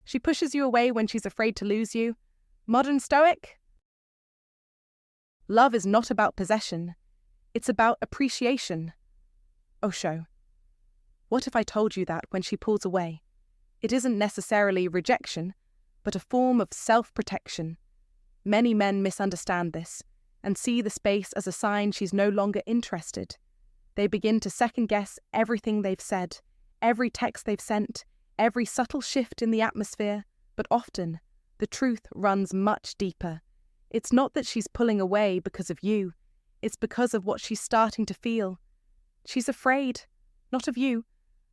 She pushes you away when she's afraid to lose you. Modern Stoic? Love is not about possession. It's about appreciation. Osho. What if I told you that when she pulls away, it isn't necessarily rejection, but a form of self-protection? Many men misunderstand this and see the space as a sign she's no longer interested. They begin to second-guess everything they've said, every text they've sent, every subtle shift in the atmosphere, but often the truth runs much deeper. It's not that she's pulling away because of you, it's because of what she's starting to feel. She's afraid, not of you,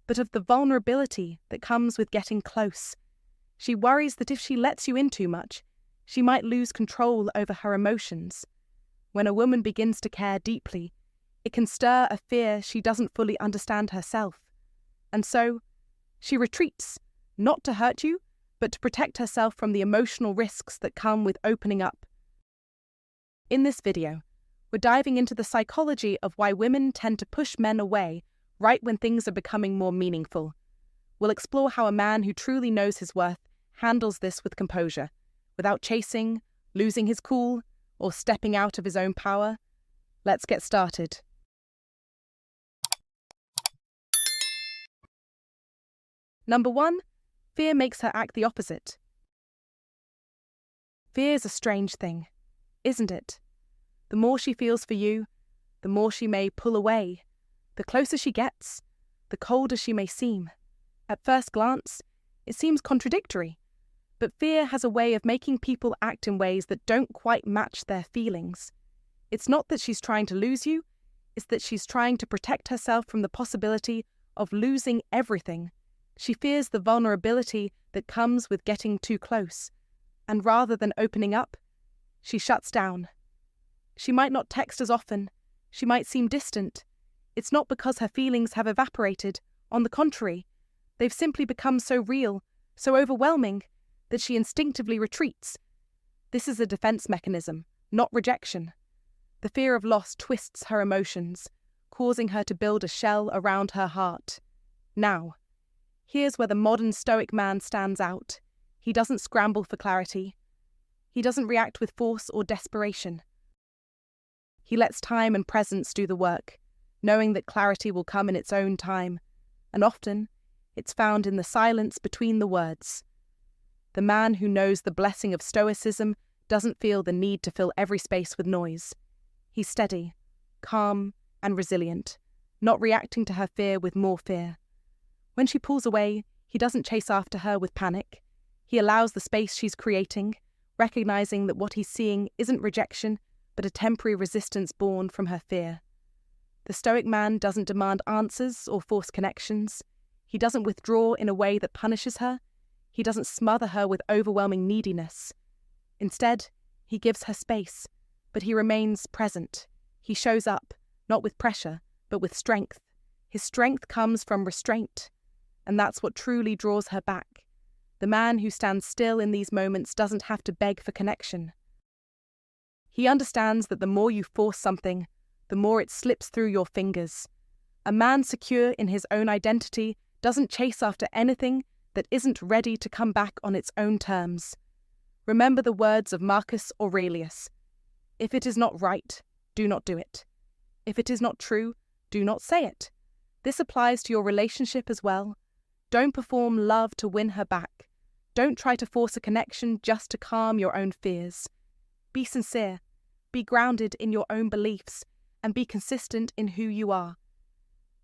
but of the vulnerability that comes with getting close. She worries that if she lets you in too much, she might lose control over her emotions. When a woman begins to care deeply, it can stir a fear she doesn't fully understand herself. And so, she retreats, not to hurt you, but to protect herself from the emotional risks that come with opening up. In this video, we're diving into the psychology of why women tend to push men away right when things are becoming more meaningful. We'll explore how a man who truly knows his worth handles this with composure, without chasing, losing his cool, or stepping out of his own power. Let's get started. Number 1, fear makes her act the opposite. Fear is a strange thing, isn't it? The more she feels for you, the more she may pull away. The closer she gets, the colder she may seem. At first glance, it seems contradictory, but fear has a way of making people act in ways that don't quite match their feelings. It's not that she's trying to lose you, it's that she's trying to protect herself from the possibility of losing everything. She fears the vulnerability that comes with getting too close, and rather than opening up, she shuts down. She might not text as often, she might seem distant. It's not because her feelings have evaporated. On the contrary, they've simply become so real, so overwhelming, that she instinctively retreats. This is a defense mechanism, not rejection. The fear of loss twists her emotions, causing her to build a shell around her heart. Now, here's where the modern Stoic man stands out. He doesn't scramble for clarity. He doesn't react with force or desperation. He lets time and presence do the work, knowing that clarity will come in its own time, and often it's found in the silence between the words. The man who knows the blessing of Stoicism doesn't feel the need to fill every space with noise. He's steady, calm, and resilient, not reacting to her fear with more fear. When she pulls away, he doesn't chase after her with panic. He allows the space she's creating, recognizing that what he's seeing isn't rejection, but a temporary resistance born from her fear. The Stoic man doesn't demand answers or force connections. He doesn't withdraw in a way that punishes her. He doesn't smother her with overwhelming neediness. Instead, he gives her space, but he remains present. He shows up, not with pressure, but with strength. His strength comes from restraint, and that's what truly draws her back. The man who stands still in these moments doesn't have to beg for connection. He understands that the more you force something, the more it slips through your fingers. A man secure in his own identity doesn't chase after anything that isn't ready to come back on its own terms. Remember the words of Marcus Aurelius. If it is not right, do not do it. If it is not true, do not say it. This applies to your relationship as well. Don't perform love to win her back. Don't try to force a connection just to calm your own fears. Be sincere, be grounded in your own beliefs, and be consistent in who you are.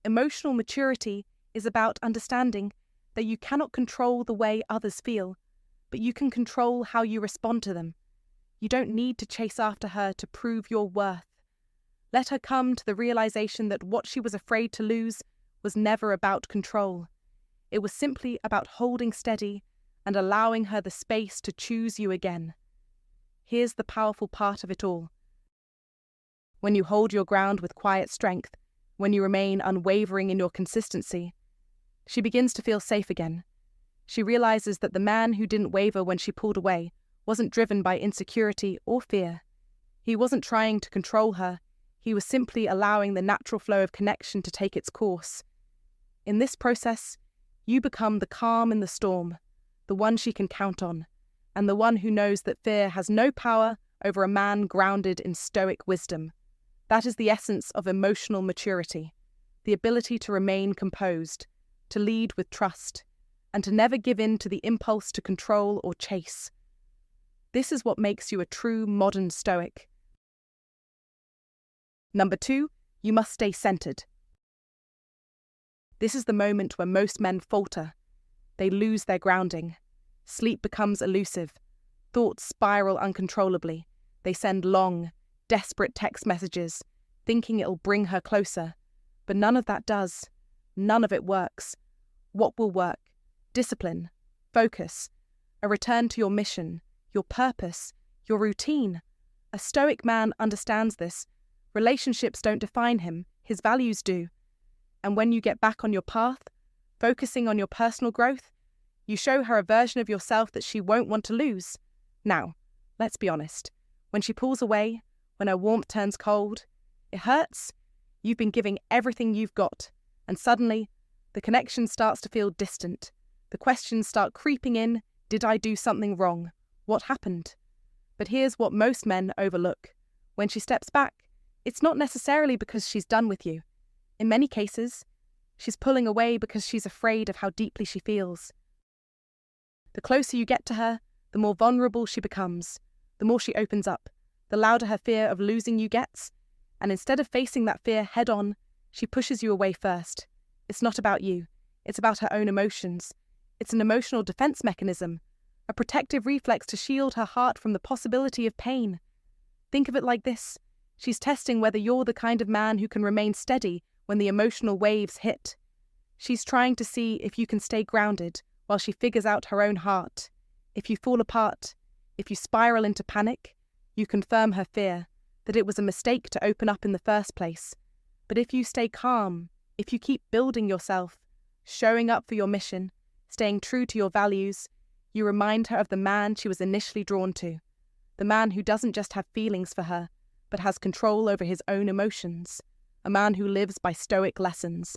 Emotional maturity is about understanding that you cannot control the way others feel, but you can control how you respond to them. You don't need to chase after her to prove your worth. Let her come to the realization that what she was afraid to lose was never about control. It was simply about holding steady and allowing her the space to choose you again. Here's the powerful part of it all. When you hold your ground with quiet strength, when you remain unwavering in your consistency, she begins to feel safe again. She realizes that the man who didn't waver when she pulled away wasn't driven by insecurity or fear. He wasn't trying to control her. He was simply allowing the natural flow of connection to take its course. In this process, you become the calm in the storm, the one she can count on, and the one who knows that fear has no power over a man grounded in Stoic wisdom. That is the essence of emotional maturity, the ability to remain composed, to lead with trust, and to never give in to the impulse to control or chase. This is what makes you a true modern Stoic. Number 2, you must stay centered. This is the moment where most men falter. They lose their grounding. Sleep becomes elusive. Thoughts spiral uncontrollably. They send long, desperate text messages, thinking it'll bring her closer. But none of that does. None of it works. What will work? Discipline, focus, a return to your mission, your purpose, your routine. A Stoic man understands this. Relationships don't define him, his values do. And when you get back on your path, focusing on your personal growth, you show her a version of yourself that she won't want to lose. Now, let's be honest. When she pulls away, when her warmth turns cold, it hurts. You've been giving everything you've got, and suddenly, the connection starts to feel distant. The questions start creeping in. Did I do something wrong? What happened? But here's what most men overlook. When she steps back, it's not necessarily because she's done with you. In many cases, she's pulling away because she's afraid of how deeply she feels. The closer you get to her, the more vulnerable she becomes, the more she opens up, the louder her fear of losing you gets, and instead of facing that fear head-on, she pushes you away first. It's not about you. It's about her own emotions. It's an emotional defense mechanism, a protective reflex to shield her heart from the possibility of pain. Think of it like this. She's testing whether you're the kind of man who can remain steady when the emotional waves hit. She's trying to see if you can stay grounded while she figures out her own heart. If you fall apart, if you spiral into panic, you confirm her fear, that it was a mistake to open up in the first place. But if you stay calm, if you keep building yourself, showing up for your mission, staying true to your values, you remind her of the man she was initially drawn to, the man who doesn't just have feelings for her, but has control over his own emotions, a man who lives by Stoic lessons.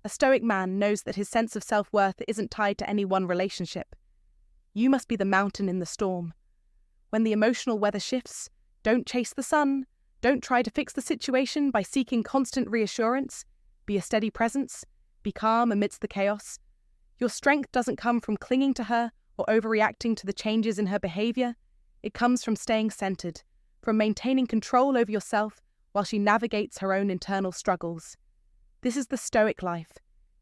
A Stoic man knows that his sense of self-worth isn't tied to any one relationship. You must be the mountain in the storm. When the emotional weather shifts, don't chase the sun. Don't try to fix the situation by seeking constant reassurance. Be a steady presence. Be calm amidst the chaos. Your strength doesn't come from clinging to her or overreacting to the changes in her behavior. It comes from staying centered, from maintaining control over yourself while she navigates her own internal struggles. This is the Stoic life.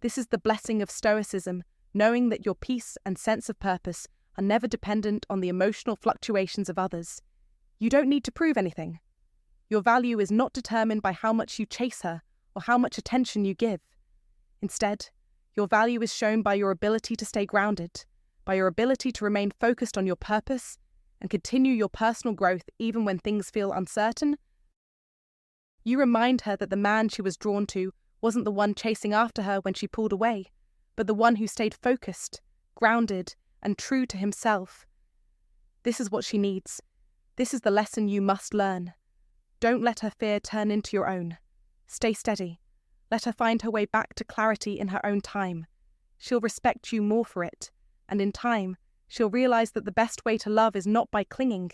This is the blessing of Stoicism, knowing that your peace and sense of purpose are never dependent on the emotional fluctuations of others. You don't need to prove anything. Your value is not determined by how much you chase her or how much attention you give. Instead, your value is shown by your ability to stay grounded, by your ability to remain focused on your purpose and continue your personal growth even when things feel uncertain. You remind her that the man she was drawn to wasn't the one chasing after her when she pulled away, but the one who stayed focused, grounded, and true to himself. This is what she needs. This is the lesson you must learn. Don't let her fear turn into your own. Stay steady. Let her find her way back to clarity in her own time. She'll respect you more for it, and in time, she'll realize that the best way to love is not by clinging,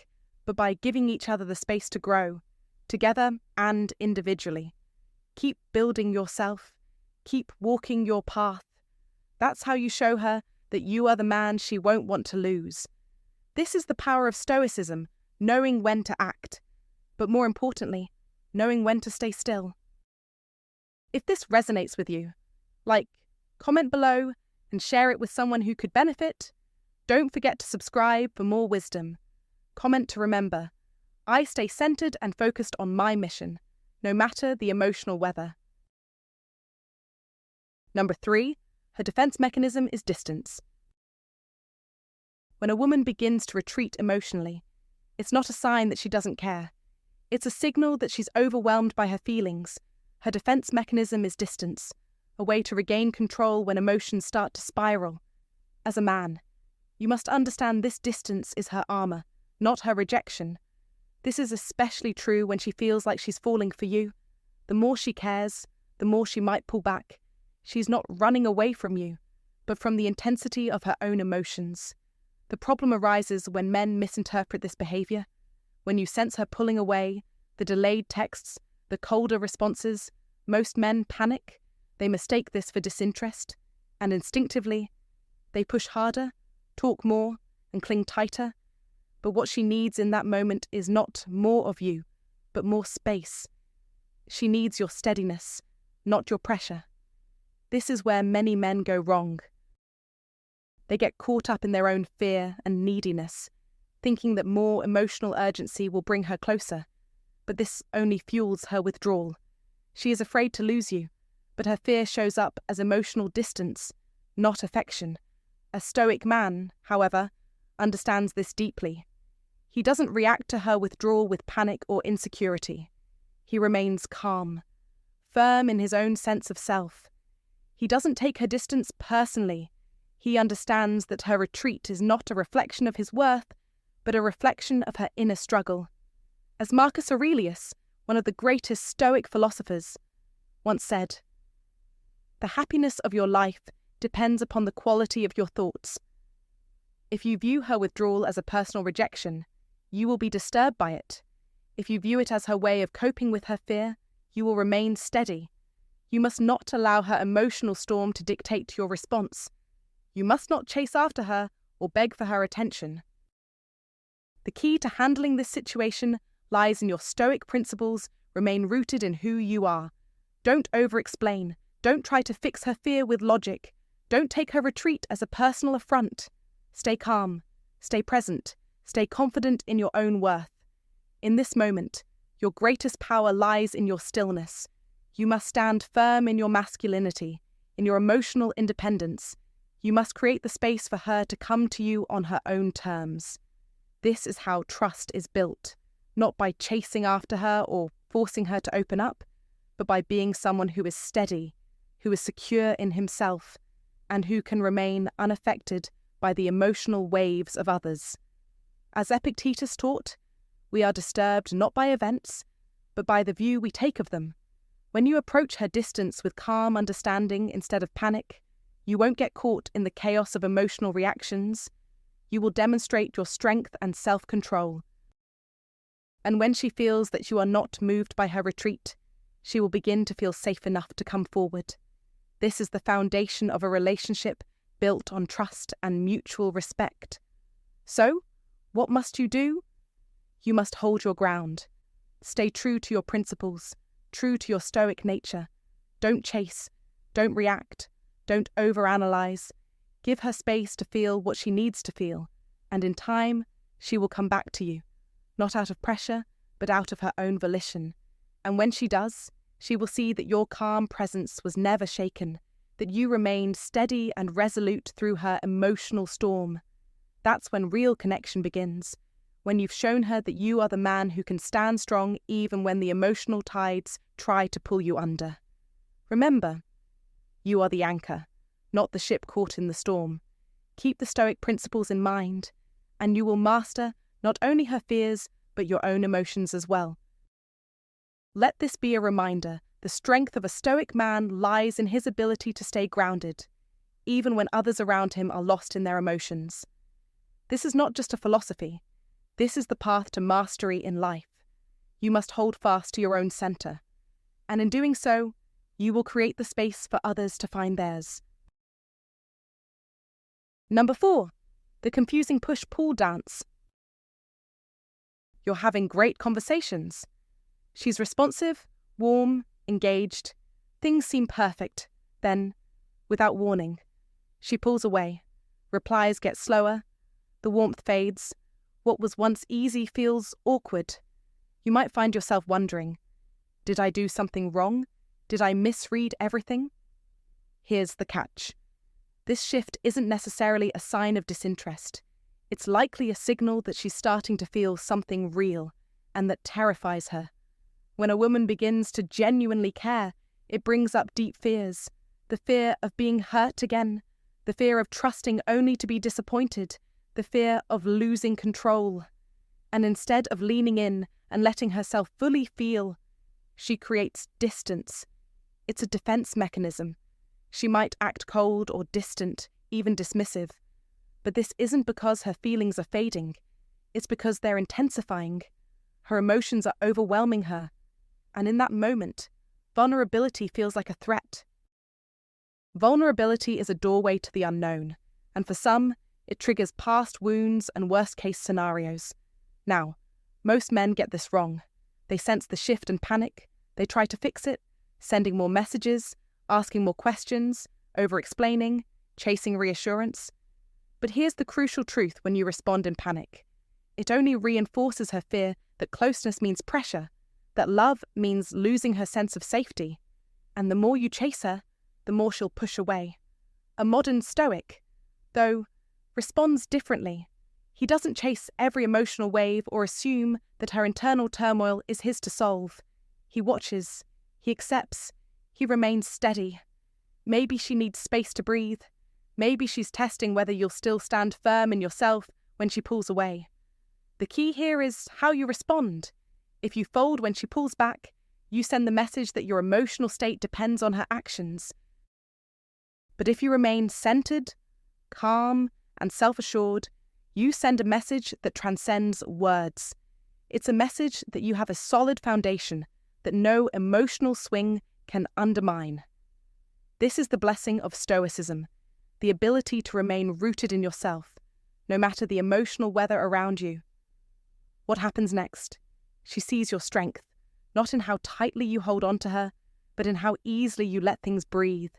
but by giving each other the space to grow, together and individually. Keep building yourself. Keep walking your path. That's how you show her that you are the man she won't want to lose. This is the power of Stoicism, knowing when to act, but more importantly, knowing when to stay still. If this resonates with you, comment below and share it with someone who could benefit. Don't forget to subscribe for more wisdom. Comment to remember, I stay centered and focused on my mission, no matter the emotional weather. Number 3, her defense mechanism is distance. When a woman begins to retreat emotionally, it's not a sign that she doesn't care. It's a signal that she's overwhelmed by her feelings. Her defense mechanism is distance, a way to regain control when emotions start to spiral. As a man, you must understand this distance is her armor, not her rejection. This is especially true when she feels like she's falling for you. The more she cares, the more she might pull back. She's not running away from you, but from the intensity of her own emotions. The problem arises when men misinterpret this behavior. When you sense her pulling away, the delayed texts, the colder responses, most men panic. They mistake this for disinterest, and instinctively, they push harder, talk more, and cling tighter. But what she needs in that moment is not more of you, but more space. She needs your steadiness, not your pressure. This is where many men go wrong. They get caught up in their own fear and neediness, thinking that more emotional urgency will bring her closer. But this only fuels her withdrawal. She is afraid to lose you, but her fear shows up as emotional distance, not affection. A Stoic man, however, understands this deeply. He doesn't react to her withdrawal with panic or insecurity. He remains calm, firm in his own sense of self. He doesn't take her distance personally. He understands that her retreat is not a reflection of his worth, but a reflection of her inner struggle. As Marcus Aurelius, one of the greatest Stoic philosophers, once said, "The happiness of your life depends upon the quality of your thoughts." If you view her withdrawal as a personal rejection, you will be disturbed by it. If you view it as her way of coping with her fear, you will remain steady. You must not allow her emotional storm to dictate your response. You must not chase after her or beg for her attention. The key to handling this situation lies in your Stoic principles. Remain rooted in who you are. Don't over-explain. Don't try to fix her fear with logic. Don't take her retreat as a personal affront. Stay calm. Stay present. Stay confident in your own worth. In this moment, your greatest power lies in your stillness. You must stand firm in your masculinity, in your emotional independence. You must create the space for her to come to you on her own terms. This is how trust is built, not by chasing after her or forcing her to open up, but by being someone who is steady, who is secure in himself, and who can remain unaffected by the emotional waves of others. As Epictetus taught, we are disturbed not by events, but by the view we take of them. When you approach her distance with calm understanding instead of panic, you won't get caught in the chaos of emotional reactions. You will demonstrate your strength and self-control. And when she feels that you are not moved by her retreat, she will begin to feel safe enough to come forward. This is the foundation of a relationship built on trust and mutual respect. So, what must you do? You must hold your ground. Stay true to your principles, true to your Stoic nature. Don't chase, don't react, don't overanalyze. Give her space to feel what she needs to feel, and in time, she will come back to you, not out of pressure, but out of her own volition. And when she does, she will see that your calm presence was never shaken, that you remained steady and resolute through her emotional storm. That's when real connection begins, when you've shown her that you are the man who can stand strong even when the emotional tides try to pull you under. Remember, you are the anchor, not the ship caught in the storm. Keep the Stoic principles in mind, and you will master not only her fears, but your own emotions as well. Let this be a reminder: the strength of a Stoic man lies in his ability to stay grounded, even when others around him are lost in their emotions. This is not just a philosophy. This is the path to mastery in life. You must hold fast to your own center, and in doing so, you will create the space for others to find theirs. Number 4, the confusing push-pull dance. You're having great conversations. She's responsive, warm, engaged. Things seem perfect. Then, without warning, she pulls away. Replies get slower. The warmth fades. What was once easy feels awkward. You might find yourself wondering, did I do something wrong? Did I misread everything? Here's the catch. This shift isn't necessarily a sign of disinterest. It's likely a signal that she's starting to feel something real, and that terrifies her. When a woman begins to genuinely care, it brings up deep fears. The fear of being hurt again, the fear of trusting only to be disappointed, the fear of losing control. And instead of leaning in and letting herself fully feel, she creates distance. It's a defense mechanism. She might act cold or distant, even dismissive. But this isn't because her feelings are fading. It's because they're intensifying. Her emotions are overwhelming her. And in that moment, vulnerability feels like a threat. Vulnerability is a doorway to the unknown, and for some, it triggers past wounds and worst-case scenarios. Now, most men get this wrong. They sense the shift and panic. They try to fix it, sending more messages, asking more questions, over-explaining, chasing reassurance. But here's the crucial truth when you respond in panic. It only reinforces her fear that closeness means pressure, that love means losing her sense of safety. And the more you chase her, the more she'll push away. A modern Stoic, though, responds differently. He doesn't chase every emotional wave or assume that her internal turmoil is his to solve. He watches, he accepts, he remains steady. Maybe she needs space to breathe. Maybe she's testing whether you'll still stand firm in yourself when she pulls away. The key here is how you respond. If you fold when she pulls back, you send the message that your emotional state depends on her actions. But if you remain centered, calm, and self-assured, you send a message that transcends words. It's a message that you have a solid foundation that no emotional swing can undermine. This is the blessing of Stoicism, the ability to remain rooted in yourself, no matter the emotional weather around you. What happens next? She sees your strength, not in how tightly you hold on to her, but in how easily you let things breathe.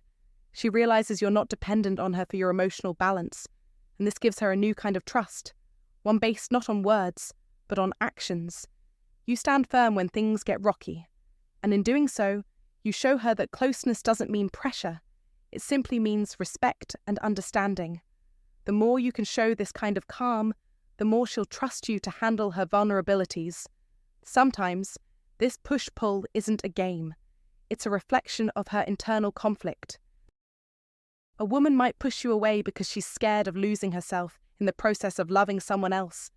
She realizes you're not dependent on her for your emotional balance, and this gives her a new kind of trust, one based not on words, but on actions. You stand firm when things get rocky, and in doing so, you show her that closeness doesn't mean pressure. It simply means respect and understanding. The more you can show this kind of calm, the more she'll trust you to handle her vulnerabilities. Sometimes, this push-pull isn't a game. It's a reflection of her internal conflict. A woman might push you away because she's scared of losing herself in the process of loving someone else.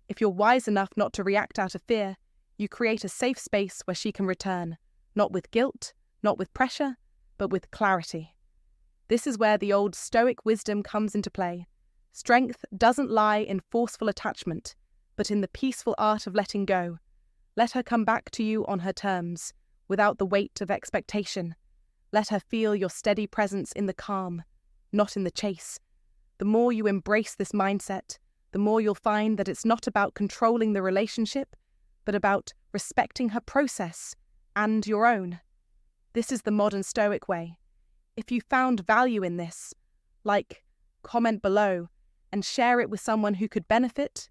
If you're wise enough not to react out of fear, you create a safe space where she can return, not with guilt, not with pressure, but with clarity. This is where the old Stoic wisdom comes into play. Strength doesn't lie in forceful attachment, but in the peaceful art of letting go. Let her come back to you on her terms, without the weight of expectation. Let her feel your steady presence in the calm, not in the chase. The more you embrace this mindset, the more you'll find that it's not about controlling the relationship, but about respecting her process and your own. This is the modern Stoic way. If you found value in this, comment below, and share it with someone who could benefit.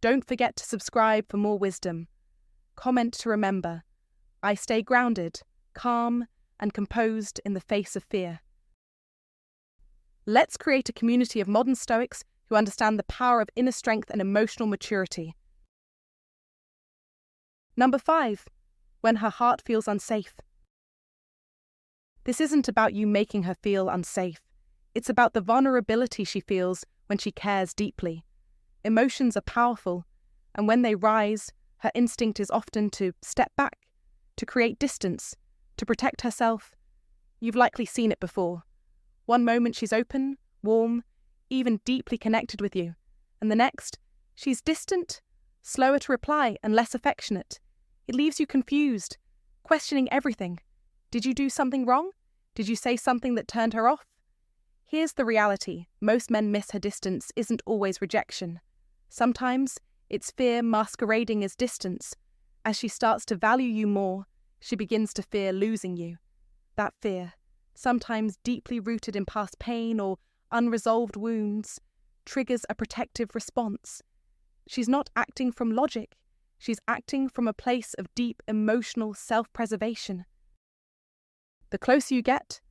Don't forget to subscribe for more wisdom. Comment to remember, I stay grounded, calm, and composed in the face of fear. Let's create a community of modern Stoics who understand the power of inner strength and emotional maturity. Number 5. When her heart feels unsafe. This isn't about you making her feel unsafe. It's about the vulnerability she feels when she cares deeply. Emotions are powerful, and when they rise, her instinct is often to step back, to create distance, to protect herself. You've likely seen it before. One moment she's open, warm, even deeply connected with you, and the next, she's distant, slower to reply and less affectionate. It leaves you confused, questioning everything. Did you do something wrong? Did you say something that turned her off? Here's the reality. Most men miss her distance isn't always rejection. Sometimes it's fear masquerading as distance. As she starts to value you more, she begins to fear losing you. That fear, sometimes deeply rooted in past pain or unresolved wounds, triggers a protective response. She's not acting from logic. She's acting from a place of deep emotional self-preservation. The closer you get,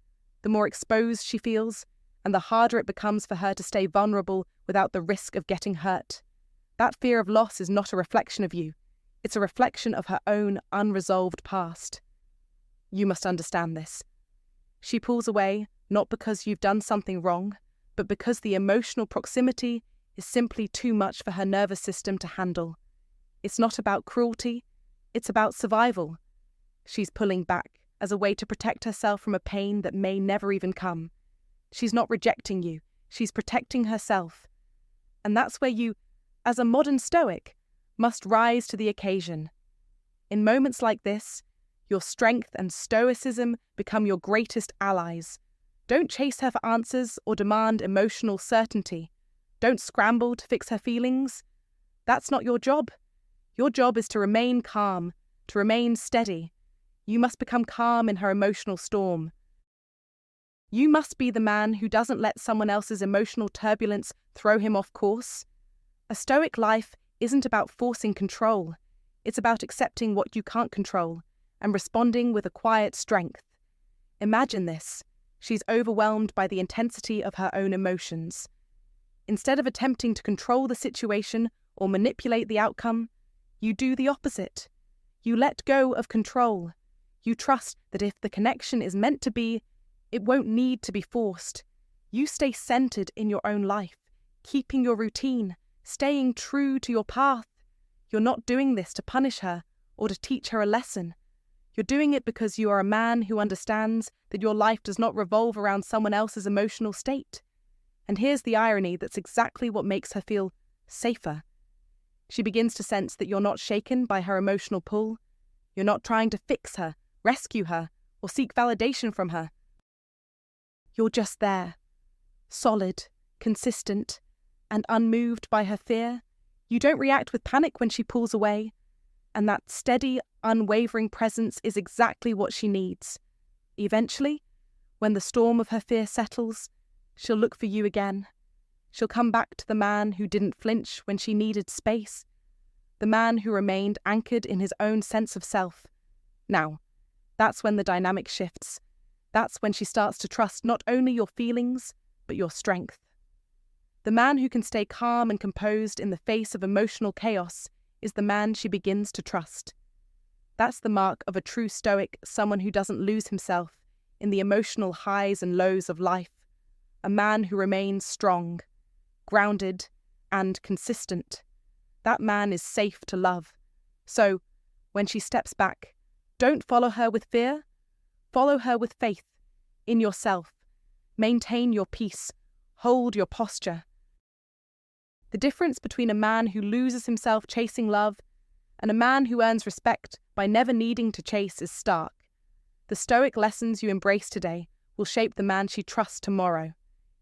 the more exposed she feels, and the harder it becomes for her to stay vulnerable without the risk of getting hurt. That fear of loss is not a reflection of you. It's a reflection of her own unresolved past. You must understand this. She pulls away not because you've done something wrong, but because the emotional proximity is simply too much for her nervous system to handle. It's not about cruelty, it's about survival. She's pulling back as a way to protect herself from a pain that may never even come. She's not rejecting you, She's protecting herself. And that's where you, as a modern Stoic, must rise to the occasion. In moments like this, your strength and stoicism become your greatest allies. Don't chase her for answers or demand emotional certainty. Don't scramble to fix her feelings. That's not your job. Your job is to remain calm, to remain steady. You must become calm in her emotional storm. You must be the man who doesn't let someone else's emotional turbulence throw him off course. A Stoic life isn't about forcing control. It's about accepting what you can't control and responding with a quiet strength. Imagine this. She's overwhelmed by the intensity of her own emotions. Instead of attempting to control the situation or manipulate the outcome, you do the opposite. You let go of control. You trust that if the connection is meant to be, it won't need to be forced. You stay centered in your own life, keeping your routine, staying true to your path. You're not doing this to punish her or to teach her a lesson. You're doing it because you are a man who understands that your life does not revolve around someone else's emotional state. And here's the irony that's exactly what makes her feel safer. She begins to sense that you're not shaken by her emotional pull. You're not trying to fix her, rescue her, or seek validation from her. You're just there, solid, consistent, and unmoved by her fear. You don't react with panic when she pulls away. And that steady, unwavering presence is exactly what she needs. Eventually, when the storm of her fear settles, she'll look for you again. She'll come back to the man who didn't flinch when she needed space, the man who remained anchored in his own sense of self. Now, that's when the dynamic shifts. That's when she starts to trust not only your feelings, but your strength. The man who can stay calm and composed in the face of emotional chaos is the man she begins to trust. That's the mark of a true Stoic, someone who doesn't lose himself in the emotional highs and lows of life, a man who remains strong, grounded, and consistent. That man is safe to love. So, when she steps back, don't follow her with fear. Follow her with faith in yourself. Maintain your peace. Hold your posture. The difference between a man who loses himself chasing love and a man who earns respect by never needing to chase is stark. The Stoic lessons you embrace today will shape the man she trusts tomorrow.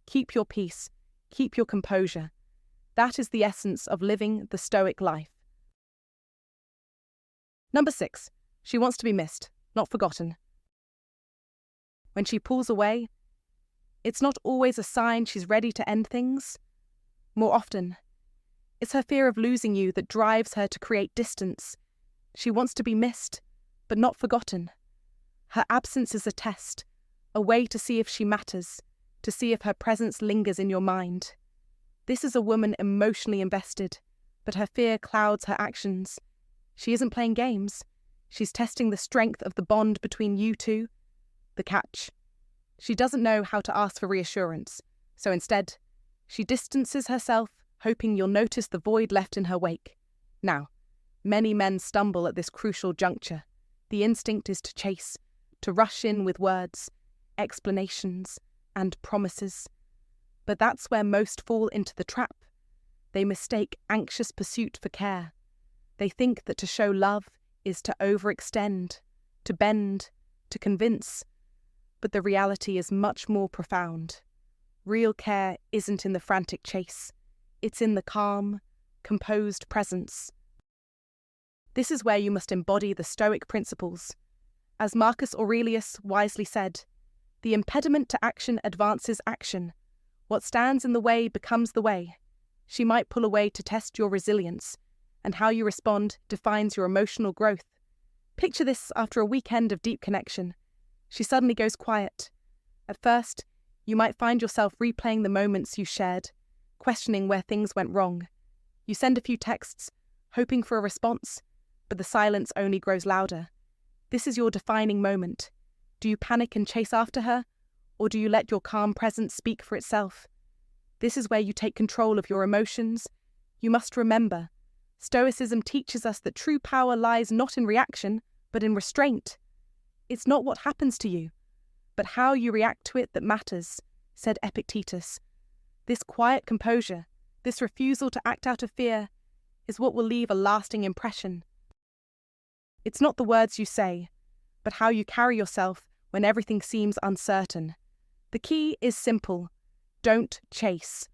Keep your peace. Keep your composure. That is the essence of living the Stoic life. Number 6. She wants to be missed, not forgotten. When she pulls away, it's not always a sign she's ready to end things. More often, it's her fear of losing you that drives her to create distance. She wants to be missed, but not forgotten. Her absence is a test, a way to see if she matters, to see if her presence lingers in your mind. This is a woman emotionally invested, but her fear clouds her actions. She isn't playing games. She's testing the strength of the bond between you two. The catch: she doesn't know how to ask for reassurance, so instead, she distances herself, hoping you'll notice the void left in her wake. Now, many men stumble at this crucial juncture. The instinct is to chase, to rush in with words, explanations, and promises. But that's where most fall into the trap. They mistake anxious pursuit for care. They think that to show love is to overextend, to bend, to convince. But the reality is much more profound. Real care isn't in the frantic chase. It's in the calm, composed presence. This is where you must embody the Stoic principles. As Marcus Aurelius wisely said, the impediment to action advances action. What stands in the way becomes the way. She might pull away to test your resilience, and how you respond defines your emotional growth. Picture this after a weekend of deep connection. She suddenly goes quiet. At first, you might find yourself replaying the moments you shared, questioning where things went wrong. You send a few texts, hoping for a response, but the silence only grows louder. This is your defining moment. Do you panic and chase after her, or do you let your calm presence speak for itself? This is where you take control of your emotions. You must remember, Stoicism teaches us that true power lies not in reaction, but in restraint. It's not what happens to you, but how you react to it that matters, said Epictetus. This quiet composure, this refusal to act out of fear, is what will leave a lasting impression. It's not the words you say, but how you carry yourself when everything seems uncertain. The key is simple. Don't chase.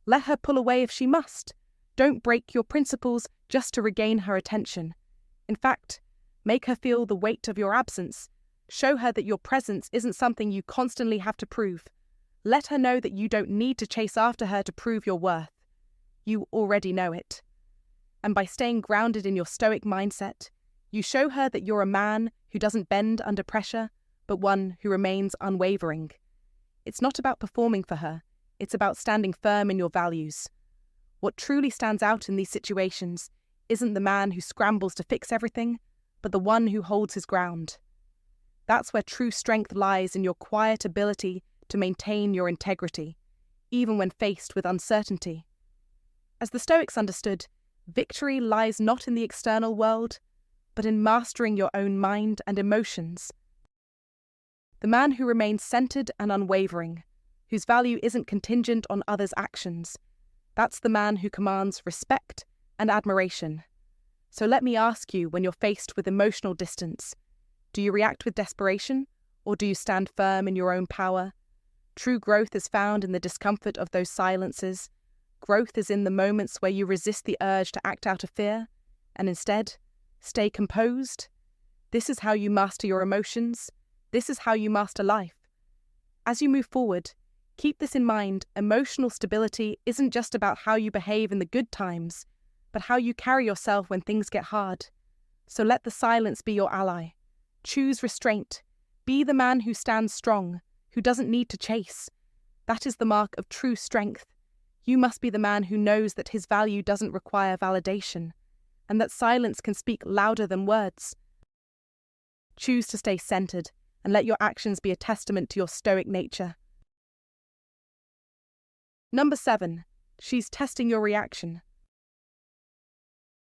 Let her pull away if she must. Don't break your principles just to regain her attention. In fact, make her feel the weight of your absence. Show her that your presence isn't something you constantly have to prove. Let her know that you don't need to chase after her to prove your worth. You already know it. And by staying grounded in your Stoic mindset, you show her that you're a man who doesn't bend under pressure, but one who remains unwavering. It's not about performing for her, it's about standing firm in your values. What truly stands out in these situations isn't the man who scrambles to fix everything, but the one who holds his ground. That's where true strength lies, in your quiet ability to maintain your integrity, even when faced with uncertainty. As the Stoics understood, victory lies not in the external world, but in mastering your own mind and emotions. The man who remains centered and unwavering, whose value isn't contingent on others' actions, that's the man who commands respect and admiration. So let me ask you, when you're faced with emotional distance, do you react with desperation, or do you stand firm in your own power? True growth is found in the discomfort of those silences. Growth is in the moments where you resist the urge to act out of fear, and instead, stay composed. This is how you master your emotions. This is how you master life. As you move forward, keep this in mind. Emotional stability isn't just about how you behave in the good times, but how you carry yourself when things get hard. So let the silence be your ally. Choose restraint. Be the man who stands strong, who doesn't need to chase. That is the mark of true strength. You must be the man who knows that his value doesn't require validation, and that silence can speak louder than words. Choose to stay centered, and let your actions be a testament to your Stoic nature. Number 7. She's testing your reaction.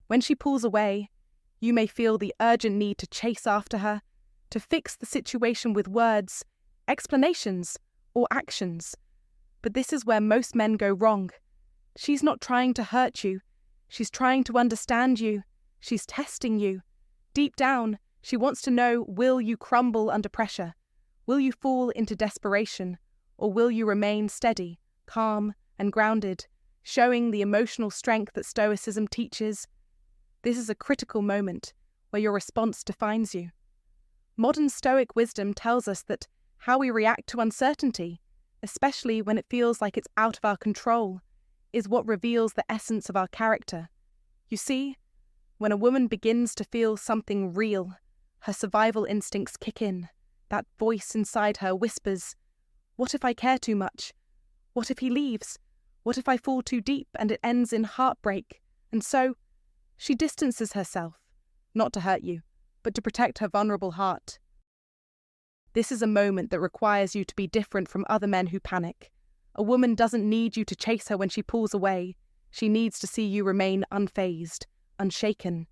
When she pulls away, you may feel the urgent need to chase after her, to fix the situation with words, explanations, or actions. But this is where most men go wrong. She's not trying to hurt you. She's trying to understand you. She's testing you. Deep down, she wants to know, will you crumble under pressure? Will you fall into desperation? Or will you remain steady, calm, and grounded, showing the emotional strength that Stoicism teaches? This is a critical moment where your response defines you. Modern Stoic wisdom tells us that how we react to uncertainty, especially when it feels like it's out of our control, is what reveals the essence of our character. You see, when a woman begins to feel something real, her survival instincts kick in. That voice inside her whispers, "What if I care too much? What if he leaves? What if I fall too deep and it ends in heartbreak?" And so, she distances herself, not to hurt you, but to protect her vulnerable heart. This is a moment that requires you to be different from other men who panic. A woman doesn't need you to chase her when she pulls away. She needs to see you remain unfazed, unshaken.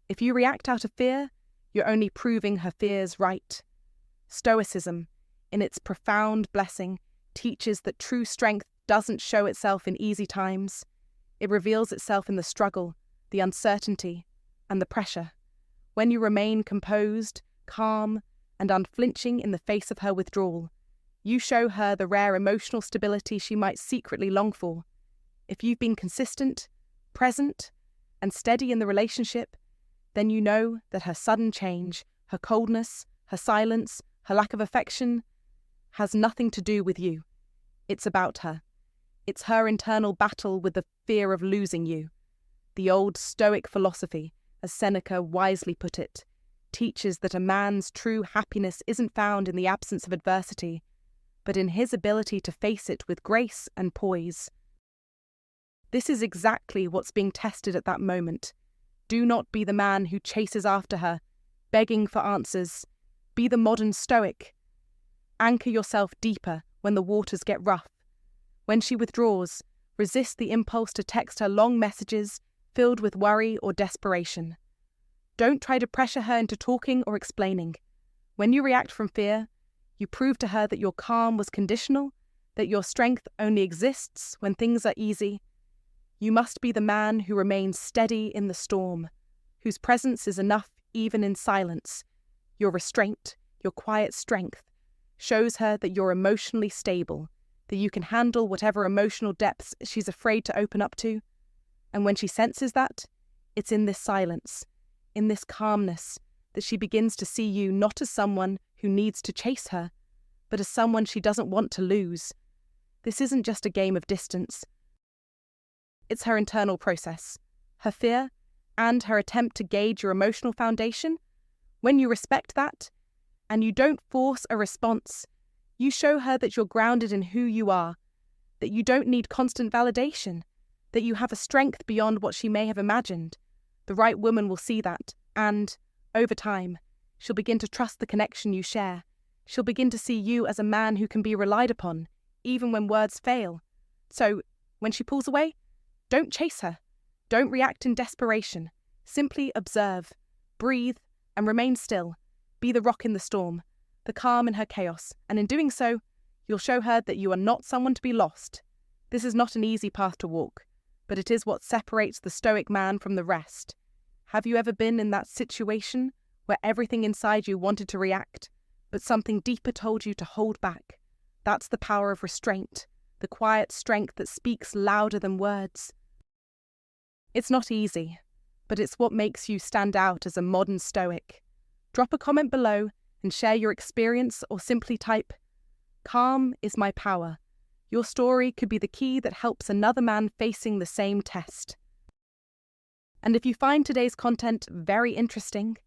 If you react out of fear, you're only proving her fears right. Stoicism, in its profound blessing, teaches that true strength doesn't show itself in easy times. It reveals itself in the struggle, the uncertainty, and the pressure. When you remain composed, calm, and unflinching in the face of her withdrawal, you show her the rare emotional stability she might secretly long for. If you've been consistent, present, and steady in the relationship, then you know that her sudden change, her coldness, her silence, her lack of affection, has nothing to do with you. It's about her. It's her internal battle with the fear of losing you. The old Stoic philosophy, as Seneca wisely put it, teaches that a man's true happiness isn't found in the absence of adversity, but in his ability to face it with grace and poise. This is exactly what's being tested at that moment. Do not be the man who chases after her, begging for answers. Be the modern Stoic. Anchor yourself deeper when the waters get rough. When she withdraws, resist the impulse to text her long messages filled with worry or desperation. Don't try to pressure her into talking or explaining. When you react from fear, you prove to her that your calm was conditional, that your strength only exists when things are easy. You must be the man who remains steady in the storm, whose presence is enough even in silence. Your restraint, your quiet strength, shows her that you're emotionally stable, that you can handle whatever emotional depths she's afraid to open up to. And when she senses that, it's in this silence, in this calmness, that she begins to see you not as someone who needs to chase her, but as someone she doesn't want to lose. This isn't just a game of distance. It's her internal process, her fear, and her attempt to gauge your emotional foundation. When you respect that, and you don't force a response, you show her that you're grounded in who you are, that you don't need constant validation, that you have a strength beyond what she may have imagined. The right woman will see that, and, over time, she'll begin to trust the connection you share. She'll begin to see you as a man who can be relied upon, even when words fail. So, when she pulls away, don't chase her. Don't react in desperation. Simply observe, breathe, and remain still. Be the rock in the storm, the calm in her chaos, and in doing so, you'll show her that you are not someone to be lost. This is not an easy path to walk, but it is what separates the Stoic man from the rest. Have you ever been in that situation where everything inside you wanted to react, but something deeper told you to hold back? That's the power of restraint, the quiet strength that speaks louder than words. It's not easy, but it's what makes you stand out as a modern Stoic. Drop a comment below and share your experience, or simply type, "Calm is my power." Your story could be the key that helps another man facing the same test. And if you find today's content very interesting,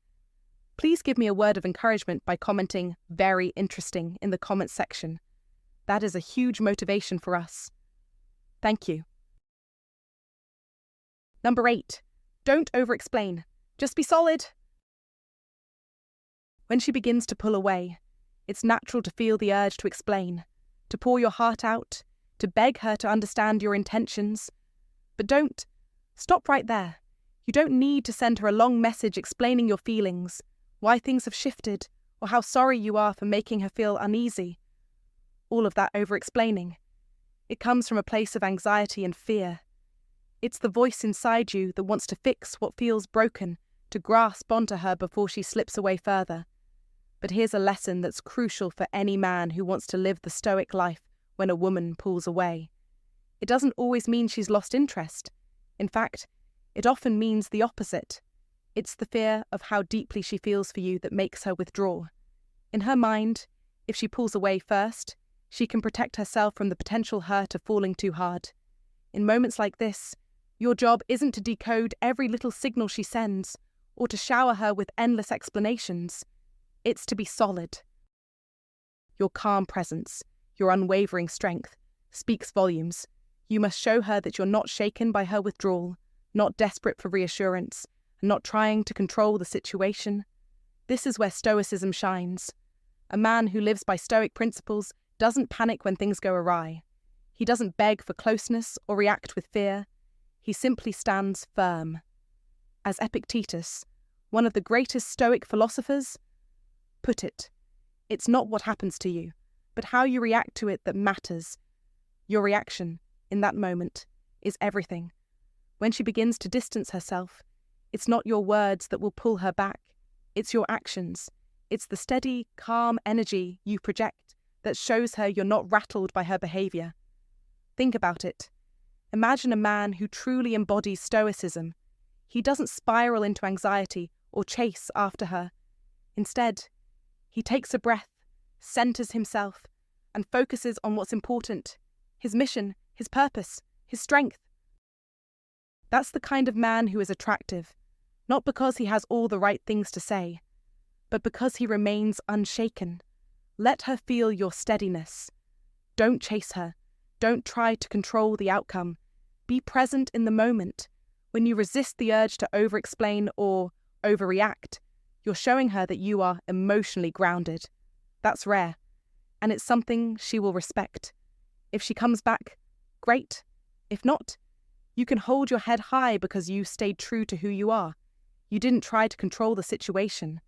please give me a word of encouragement by commenting "very interesting" in the comments section. That is a huge motivation for us. Thank you. Number 8. Don't over-explain. Just be solid. When she begins to pull away, it's natural to feel the urge to explain, to pour your heart out, to beg her to understand your intentions. But don't. Stop right there. You don't need to send her a long message explaining your feelings, why things have shifted, or how sorry you are for making her feel uneasy. All of that over-explaining. It comes from a place of anxiety and fear. It's the voice inside you that wants to fix what feels broken, to grasp onto her before she slips away further. But here's a lesson that's crucial for any man who wants to live the Stoic life when a woman pulls away. It doesn't always mean she's lost interest. In fact, it often means the opposite. It's the fear of how deeply she feels for you that makes her withdraw. In her mind, if she pulls away first, she can protect herself from the potential hurt of falling too hard. In moments like this, your job isn't to decode every little signal she sends, or to shower her with endless explanations. It's to be solid. Your calm presence, your unwavering strength, speaks volumes. You must show her that you're not shaken by her withdrawal, not desperate for reassurance, and not trying to control the situation. This is where Stoicism shines. A man who lives by Stoic principles doesn't panic when things go awry. He doesn't beg for closeness or react with fear. He simply stands firm. As Epictetus, one of the greatest Stoic philosophers, put it, it's not what happens to you, but how you react to it that matters. Your reaction, in that moment, is everything. When she begins to distance herself, it's not your words that will pull her back. It's your actions. It's the steady, calm energy you project that shows her you're not rattled by her behaviour. Think about it. Imagine a man who truly embodies Stoicism. He doesn't spiral into anxiety or chase after her. Instead, he takes a breath, centers himself, and focuses on what's important: his mission, his purpose, his strength. That's the kind of man who is attractive, not because he has all the right things to say, but because he remains unshaken. Let her feel your steadiness. Don't chase her. Don't try to control the outcome. Be present in the moment. When you resist the urge to over-explain or overreact, you're showing her that you are emotionally grounded. That's rare, and it's something she will respect. If she comes back, great. If not, you can hold your head high because you stayed true to who you are. You didn't try to control the situation.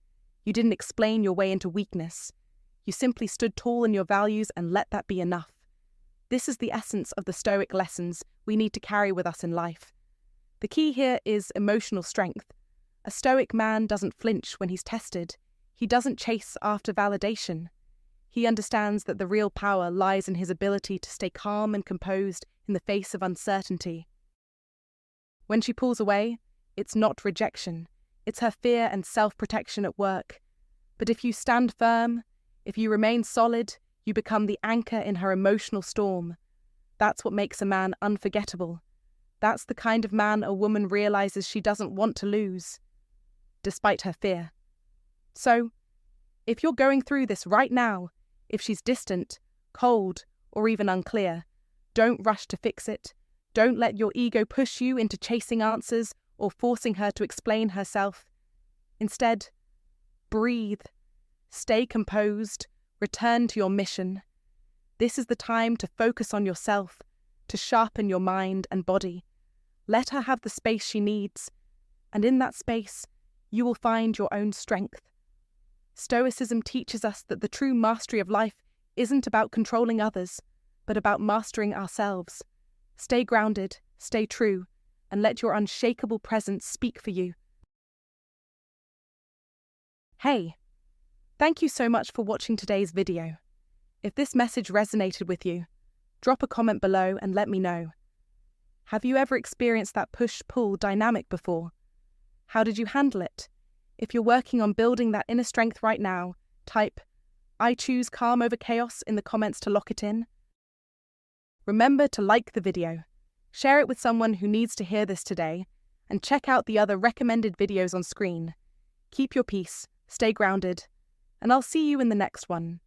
You didn't explain your way into weakness. You simply stood tall in your values and let that be enough. This is the essence of the Stoic lessons we need to carry with us in life. The key here is emotional strength. A Stoic man doesn't flinch when he's tested. He doesn't chase after validation. He understands that the real power lies in his ability to stay calm and composed in the face of uncertainty. When she pulls away, it's not rejection. It's her fear and self-protection at work. But if you stand firm, if you remain solid, you become the anchor in her emotional storm. That's what makes a man unforgettable. That's the kind of man a woman realizes she doesn't want to lose, despite her fear. So, if you're going through this right now, if she's distant, cold, or even unclear, don't rush to fix it. Don't let your ego push you into chasing answers or forcing her to explain herself. Instead, breathe, stay composed, return to your mission. This is the time to focus on yourself, to sharpen your mind and body. Let her have the space she needs, and in that space, you will find your own strength. Stoicism teaches us that the true mastery of life isn't about controlling others, but about mastering ourselves. Stay grounded, stay true, and let your unshakable presence speak for you. Hey, thank you so much for watching today's video. If this message resonated with you, drop a comment below and let me know. Have you ever experienced that push-pull dynamic before? How did you handle it? If you're working on building that inner strength right now, type, "I choose calm over chaos" in the comments to lock it in. Remember to like the video, share it with someone who needs to hear this today, and check out the other recommended videos on screen. Keep your peace, stay grounded, and I'll see you in the next one.